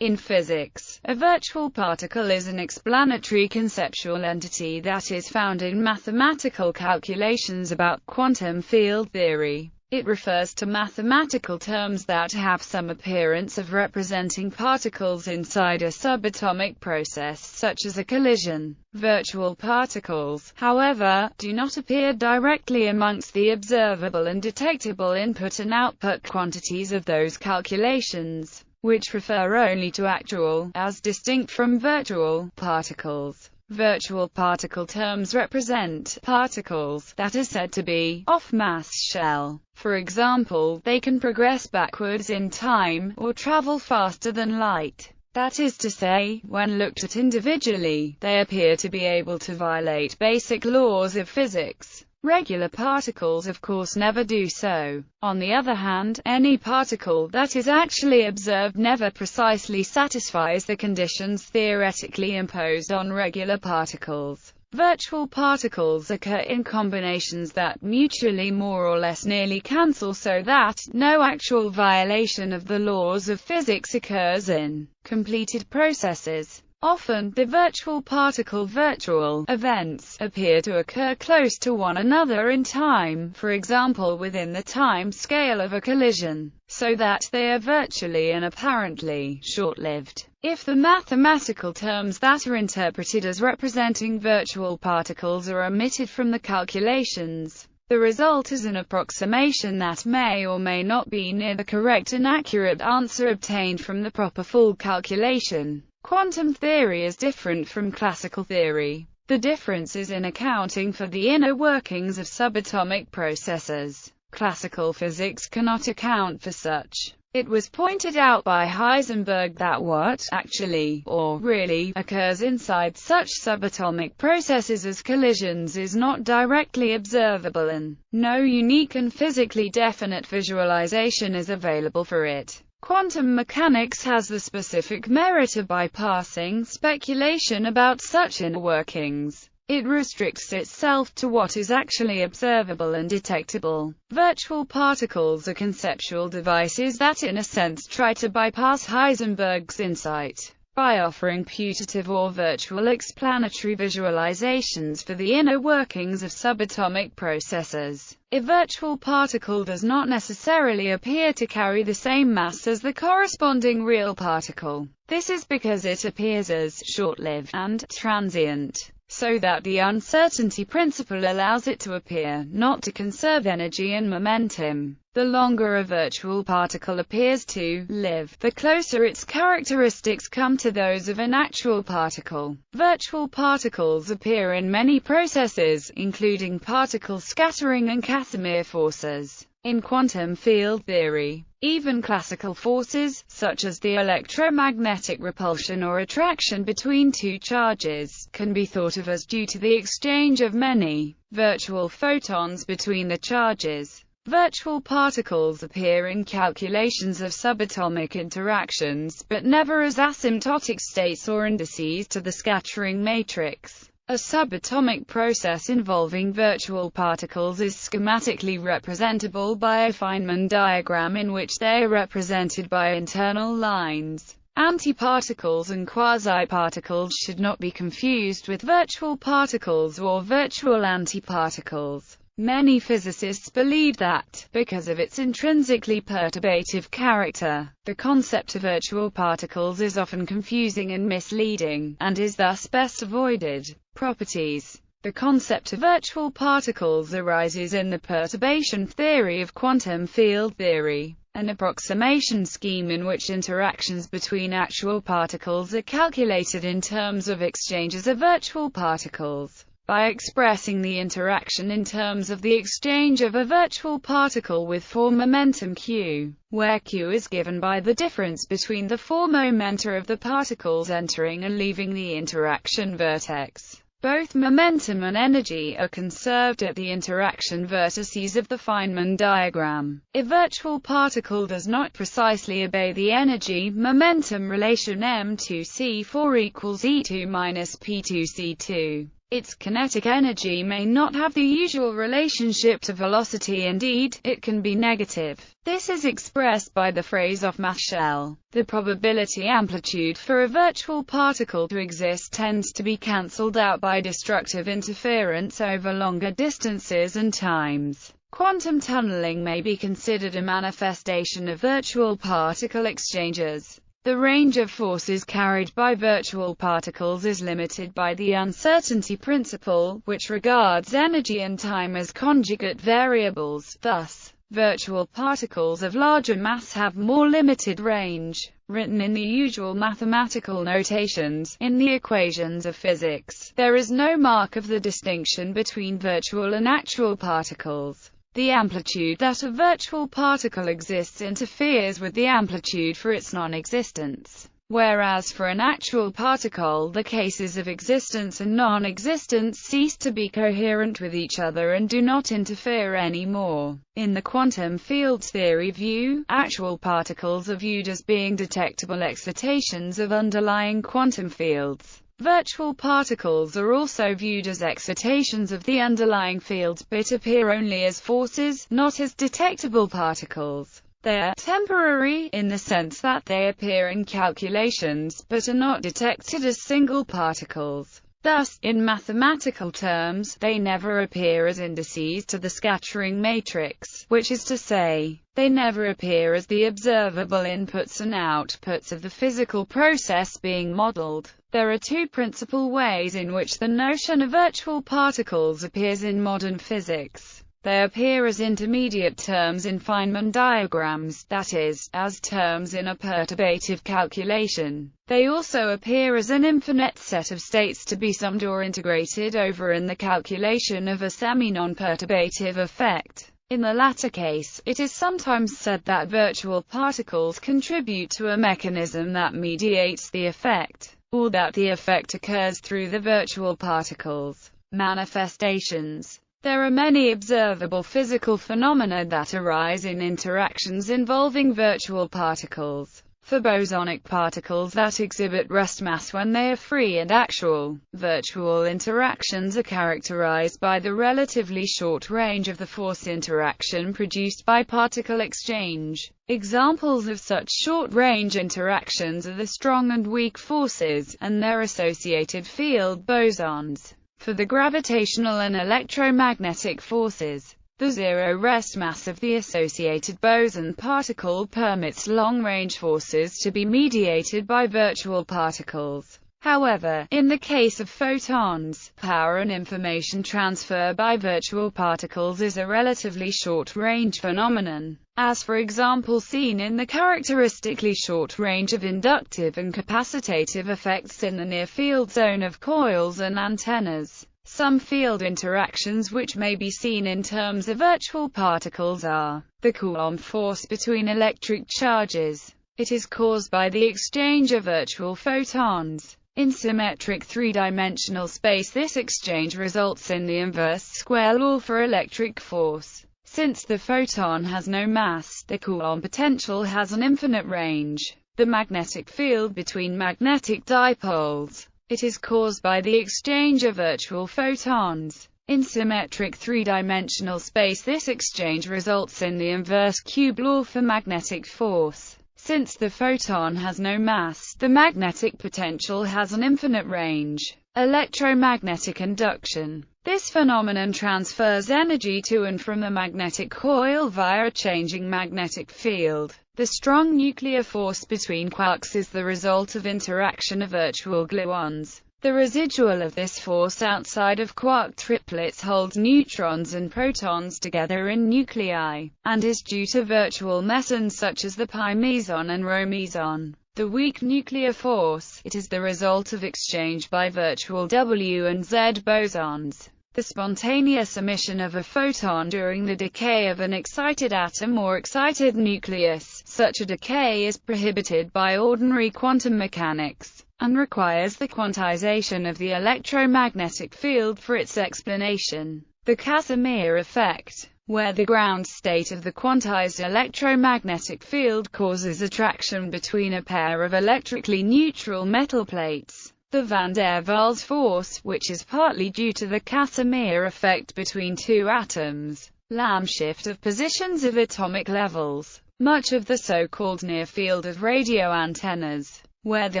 In physics, a virtual particle is an explanatory conceptual entity that is found in mathematical calculations about quantum field theory. It refers to mathematical terms that have some appearance of representing particles inside a subatomic process, such as a collision. Virtual particles, however, do not appear directly amongst the observable and detectable input and output quantities of those calculations, which refer only to actual, as distinct from virtual, particles. Virtual particle terms represent particles that are said to be off-mass shell. For example, they can progress backwards in time, or travel faster than light. That is to say, when looked at individually, they appear to be able to violate basic laws of physics. Regular particles of course never do so. On the other hand, any particle that is actually observed never precisely satisfies the conditions theoretically imposed on regular particles. Virtual particles occur in combinations that mutually more or less nearly cancel, so that no actual violation of the laws of physics occurs in completed processes. Often, the virtual particle virtual events appear to occur close to one another in time, for example within the time scale of a collision, so that they are virtually and apparently short-lived. If the mathematical terms that are interpreted as representing virtual particles are omitted from the calculations, the result is an approximation that may or may not be near the correct and accurate answer obtained from the proper full calculation. Quantum theory is different from classical theory. The difference is in accounting for the inner workings of subatomic processes. Classical physics cannot account for such. It was pointed out by Heisenberg that what actually, or really, occurs inside such subatomic processes as collisions is not directly observable, and no unique and physically definite visualization is available for it. Quantum mechanics has the specific merit of bypassing speculation about such inner workings. It restricts itself to what is actually observable and detectable. Virtual particles are conceptual devices that in a sense try to bypass Heisenberg's insight by offering putative or virtual explanatory visualizations for the inner workings of subatomic processes. A virtual particle does not necessarily appear to carry the same mass as the corresponding real particle. This is because it appears as short-lived and transient, so that the uncertainty principle allows it to appear not to conserve energy and momentum. The longer a virtual particle appears to live, the closer its characteristics come to those of an actual particle. Virtual particles appear in many processes, including particle scattering and Casimir forces. In quantum field theory, even classical forces, such as the electromagnetic repulsion or attraction between two charges, can be thought of as due to the exchange of many virtual photons between the charges. Virtual particles appear in calculations of subatomic interactions, but never as asymptotic states or indices to the scattering matrix. A subatomic process involving virtual particles is schematically representable by a Fineman diagram in which they are represented by internal lines. Antiparticles and quasi-particles should not be confused with virtual particles or virtual antiparticles. Many physicists believe that, because of its intrinsically perturbative character, the concept of virtual particles is often confusing and misleading, and is thus best avoided. Properties. The concept of virtual particles arises in the perturbation theory of quantum field theory, an approximation scheme in which interactions between actual particles are calculated in terms of exchanges of virtual particles. By expressing the interaction in terms of the exchange of a virtual particle with form momentum q, where q is given by the difference between the form momenta of the particles entering and leaving the interaction vertex. Both momentum and energy are conserved at the interaction vertices of the Fineman diagram. A virtual particle does not precisely obey the energy-momentum relation m2c4 equals E2 minus P2c2. Its kinetic energy may not have the usual relationship to velocity, indeed, it can be negative. This is expressed by the phrase off math shell. The probability amplitude for a virtual particle to exist tends to be cancelled out by destructive interference over longer distances and times. Quantum tunneling may be considered a manifestation of virtual particle exchanges. The range of forces carried by virtual particles is limited by the uncertainty principle, which regards energy and time as conjugate variables. Thus, virtual particles of larger mass have more limited range. Written in the usual mathematical notations, in the equations of physics, there is no mark of the distinction between virtual and actual particles. The amplitude that a virtual particle exists interferes with the amplitude for its non-existence, whereas for an actual particle the cases of existence and non-existence cease to be coherent with each other and do not interfere anymore. In the quantum field theory view, actual particles are viewed as being detectable excitations of underlying quantum fields. Virtual particles are also viewed as excitations of the underlying fields, but appear only as forces, not as detectable particles. They are temporary, in the sense that they appear in calculations, but are not detected as single particles. Thus, in mathematical terms, they never appear as indices to the scattering matrix, which is to say, they never appear as the observable inputs and outputs of the physical process being modeled. There are two principal ways in which the notion of virtual particles appears in modern physics. They appear as intermediate terms in Fineman diagrams, that is, as terms in a perturbative calculation. They also appear as an infinite set of states to be summed or integrated over in the calculation of a semi-non-perturbative effect. In the latter case, it is sometimes said that virtual particles contribute to a mechanism that mediates the effect, or that the effect occurs through the virtual particles' manifestations. There are many observable physical phenomena that arise in interactions involving virtual particles. For bosonic particles that exhibit rest mass when they are free and actual, virtual interactions are characterized by the relatively short range of the force interaction produced by particle exchange. Examples of such short-range interactions are the strong and weak forces, and their associated field bosons. For the gravitational and electromagnetic forces, the zero rest mass of the associated boson particle permits long-range forces to be mediated by virtual particles. However, in the case of photons, power and information transfer by virtual particles is a relatively short-range phenomenon, as for example seen in the characteristically short range of inductive and capacitative effects in the near-field zone of coils and antennas. Some field interactions which may be seen in terms of virtual particles are the Coulomb force between electric charges. It is caused by the exchange of virtual photons. In symmetric three-dimensional space, this exchange results in the inverse square law for electric force. Since the photon has no mass, the Coulomb potential has an infinite range. The magnetic field between magnetic dipoles. It is caused by the exchange of virtual photons. In symmetric three-dimensional space, this exchange results in the inverse cube law for magnetic force. Since the photon has no mass, the magnetic potential has an infinite range. Electromagnetic induction. This phenomenon transfers energy to and from the magnetic coil via a changing magnetic field. The strong nuclear force between quarks is the result of interaction of virtual gluons. The residual of this force outside of quark triplets holds neutrons and protons together in nuclei, and is due to virtual mesons such as the pi meson and rho meson. The weak nuclear force, it is the result of exchange by virtual W and Z bosons. The spontaneous emission of a photon during the decay of an excited atom or excited nucleus. Such a decay is prohibited by ordinary quantum mechanics, and requires the quantization of the electromagnetic field for its explanation. The Casimir effect, where the ground state of the quantized electromagnetic field causes attraction between a pair of electrically neutral metal plates. the van der Waals force, which is partly due to the Casimir effect between two atoms, Lamb shift of positions of atomic levels. Much of the so-called near field of radio antennas, where the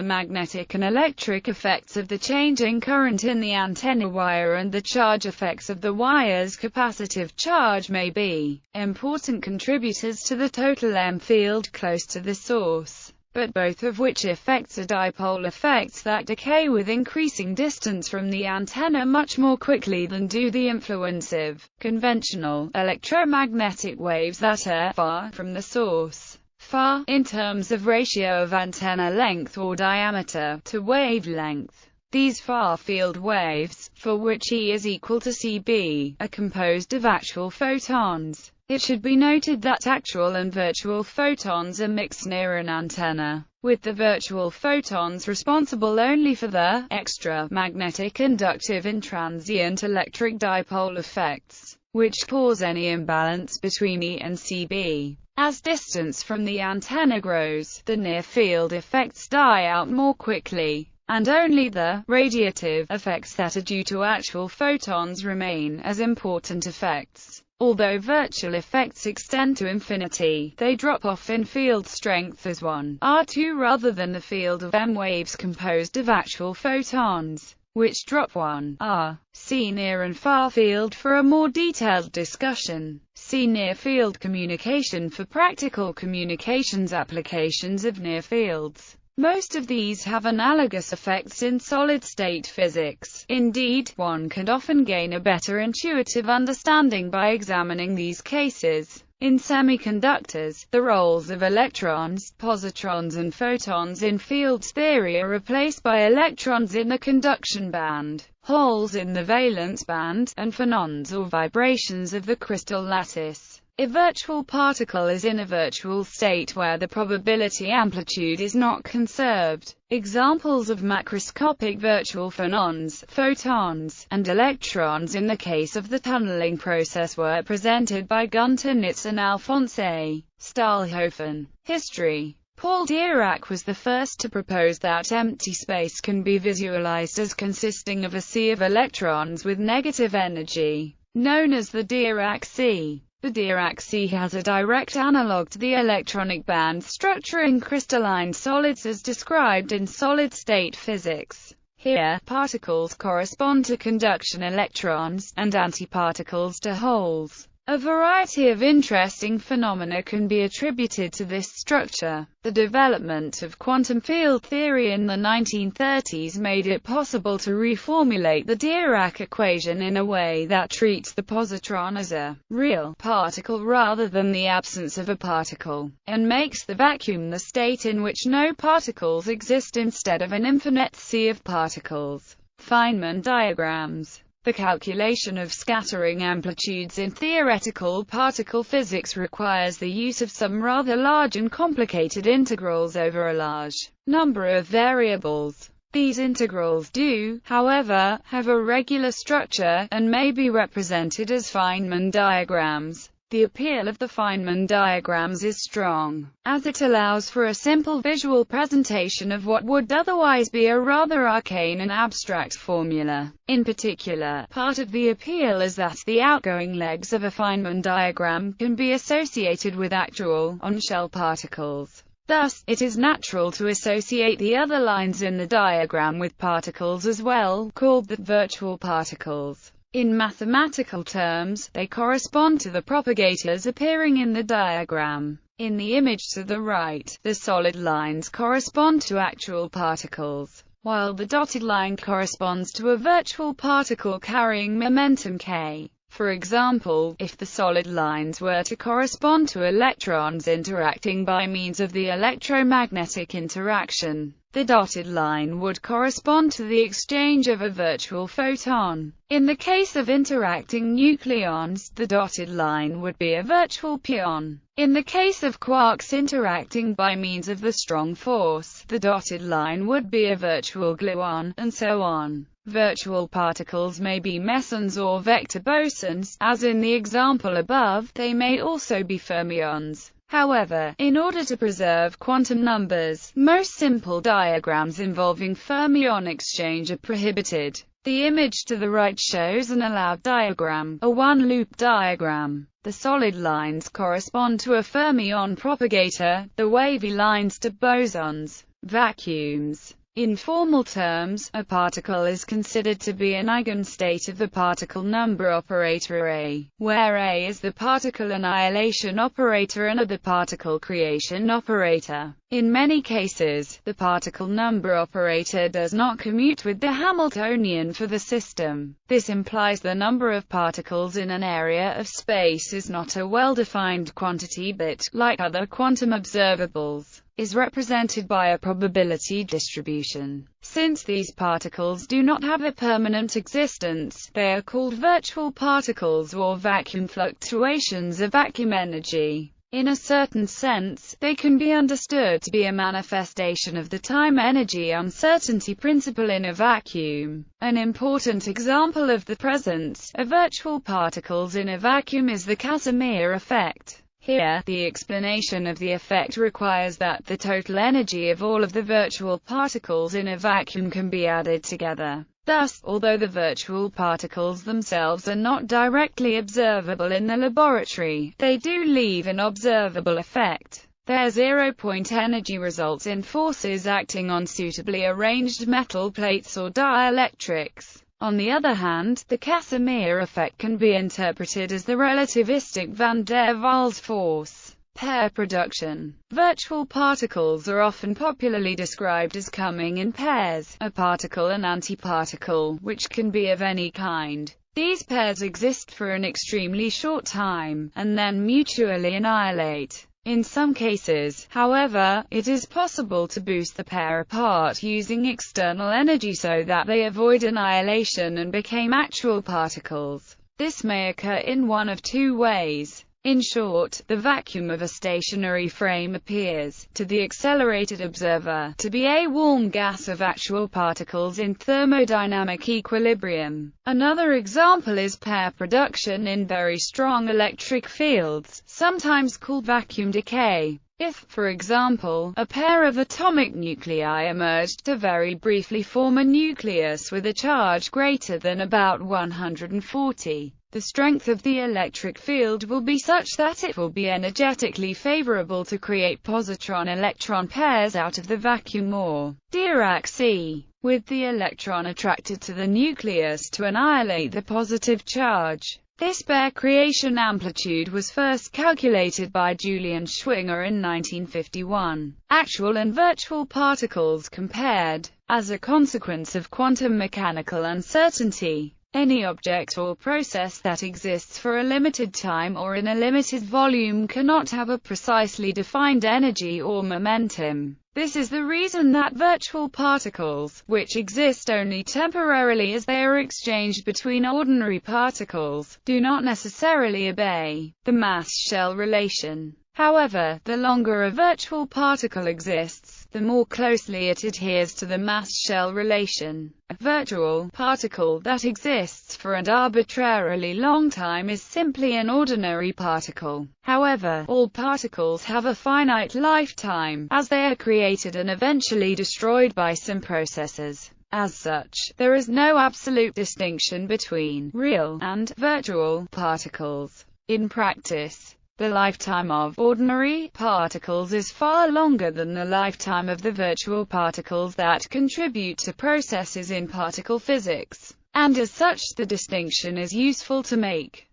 magnetic and electric effects of the changing current in the antenna wire and the charge effects of the wire's capacitive charge may be important contributors to the total M field close to the source, but both of which effects are dipole effects that decay with increasing distance from the antenna much more quickly than do the influence of conventional electromagnetic waves that are far from the source. Far, in terms of ratio of antenna length or diameter to wavelength. These far-field waves, for which E is equal to CB, are composed of actual photons. It should be noted that actual and virtual photons are mixed near an antenna, with the virtual photons responsible only for the extra magnetic inductive and transient electric dipole effects, which cause any imbalance between E and CB. As distance from the antenna grows, the near-field effects die out more quickly, and only the radiative effects that are due to actual photons remain as important effects. Although virtual effects extend to infinity, they drop off in field strength as 1r2 rather than the field of M waves composed of actual photons, which drop 1r. See near and far field for a more detailed discussion. See near field communication for practical communications applications of near fields. Most of these have analogous effects in solid-state physics. Indeed, one can often gain a better intuitive understanding by examining these cases. In semiconductors, the roles of electrons, positrons and photons in fields theory are replaced by electrons in the conduction band, holes in the valence band, and phonons or vibrations of the crystal lattice. A virtual particle is in a virtual state where the probability amplitude is not conserved. Examples of macroscopic virtual phonons, photons, and electrons in the case of the tunneling process were presented by Gunter Nitz and Alphonse Stahlhofen. History. Paul Dirac was the first to propose that empty space can be visualized as consisting of a sea of electrons with negative energy, known as the Dirac Sea. The Dirac Sea has a direct analog to the electronic band structure in crystalline solids as described in solid-state physics. Here, particles correspond to conduction electrons, and antiparticles to holes. A variety of interesting phenomena can be attributed to this structure. The development of quantum field theory in the 1930s made it possible to reformulate the Dirac equation in a way that treats the positron as a real particle rather than the absence of a particle, and makes the vacuum the state in which no particles exist instead of an infinite sea of particles. Fineman diagrams. The calculation of scattering amplitudes in theoretical particle physics requires the use of some rather large and complicated integrals over a large number of variables. These integrals do, however, have a regular structure, and may be represented as Fineman diagrams. The appeal of the Fineman diagrams is strong, as it allows for a simple visual presentation of what would otherwise be a rather arcane and abstract formula. In particular, part of the appeal is that the outgoing legs of a Fineman diagram can be associated with actual, on-shell particles. Thus, it is natural to associate the other lines in the diagram with particles as well, called the virtual particles. In mathematical terms, they correspond to the propagators appearing in the diagram. In the image to the right, the solid lines correspond to actual particles, while the dotted line corresponds to a virtual particle carrying momentum k. For example, if the solid lines were to correspond to electrons interacting by means of the electromagnetic interaction, the dotted line would correspond to the exchange of a virtual photon. In the case of interacting nucleons, the dotted line would be a virtual pion. In the case of quarks interacting by means of the strong force, the dotted line would be a virtual gluon, and so on. Virtual particles may be mesons or vector bosons, as in the example above. They may also be fermions. However, in order to preserve quantum numbers, most simple diagrams involving fermion exchange are prohibited. The image to the right shows an allowed diagram, a one-loop diagram. The solid lines correspond to a fermion propagator, the wavy lines to bosons, vacuums. In formal terms, a particle is considered to be an eigenstate of the particle number operator A, where A is the particle annihilation operator and A the particle creation operator. In many cases, the particle number operator does not commute with the Hamiltonian for the system. This implies the number of particles in an area of space is not a well-defined quantity but, like other quantum observables, is represented by a probability distribution. Since these particles do not have a permanent existence, they are called virtual particles or vacuum fluctuations of vacuum energy. In a certain sense, they can be understood to be a manifestation of the time-energy uncertainty principle in a vacuum. An important example of the presence of virtual particles in a vacuum is the Casimir effect. Here, the explanation of the effect requires that the total energy of all of the virtual particles in a vacuum can be added together. Thus, although the virtual particles themselves are not directly observable in the laboratory, they do leave an observable effect. Their zero-point energy results in forces acting on suitably arranged metal plates or dielectrics. On the other hand, the Casimir effect can be interpreted as the relativistic van der Waals force. Pair production. Virtual particles are often popularly described as coming in pairs, a particle and antiparticle, which can be of any kind. These pairs exist for an extremely short time, and then mutually annihilate. In some cases, however, it is possible to boost the pair apart using external energy so that they avoid annihilation and become actual particles. This may occur in one of two ways. In short, the vacuum of a stationary frame appears, to the accelerated observer, to be a warm gas of actual particles in thermodynamic equilibrium. Another example is pair production in very strong electric fields, sometimes called vacuum decay. If, for example, a pair of atomic nuclei emerged to very briefly form a nucleus with a charge greater than about 140, the strength of the electric field will be such that it will be energetically favorable to create positron-electron pairs out of the vacuum or Dirac Sea, with the electron attracted to the nucleus to annihilate the positive charge. This pair creation amplitude was first calculated by Julian Schwinger in 1951. Actual and virtual particles compared. As a consequence of quantum mechanical uncertainty, any object or process that exists for a limited time or in a limited volume cannot have a precisely defined energy or momentum. This is the reason that virtual particles, which exist only temporarily as they are exchanged between ordinary particles, do not necessarily obey the mass-shell relation. However, the longer a virtual particle exists, the more closely it adheres to the mass-shell relation. A virtual particle that exists for an arbitrarily long time is simply an ordinary particle. However, all particles have a finite lifetime, as they are created and eventually destroyed by some processes. As such, there is no absolute distinction between real and virtual particles. In practice, the lifetime of ordinary particles is far longer than the lifetime of the virtual particles that contribute to processes in particle physics, and as such the distinction is useful to make.